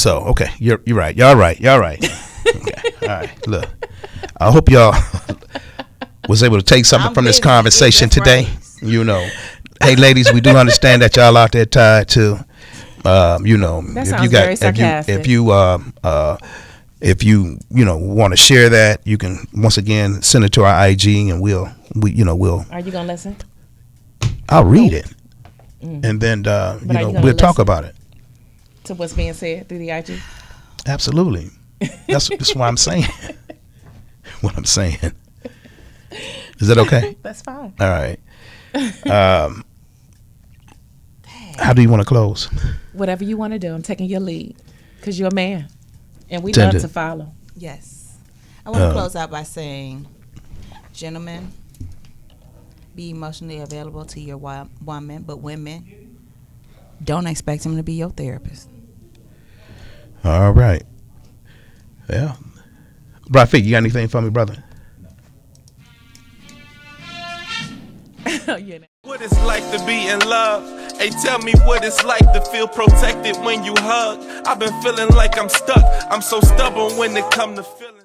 okay, you're right. Y'all right. Y'all right. Okay, all right. Look, I hope y'all was able to take something I'm from this busy. conversation It's a today. phrase. You know, hey ladies, we do understand that y'all out there tired too. You know, That sounds very sarcastic. if you want to share that, you can once again send it to our IG, and we'll Are you gonna listen? I'll read it, and then are you gonna we'll talk listen? about it. To what's being said through the IG? Absolutely. That's what I'm saying. What I'm saying. Is that okay? That's fine. All right. How do you want to close? Whatever you want to do, I'm taking your lead because you're a man, and we Tender. love to follow. Yes, I want to close out by saying, gentlemen, be emotionally available to your woman, but women, don't expect him to be your therapist. All right. Yeah. Rafiq, you got anything for me, brother? What it's like to be in love. Hey, tell me what it's like to feel protected when you hug. I've been feeling like I'm stuck. I'm so stubborn when it come to feeling.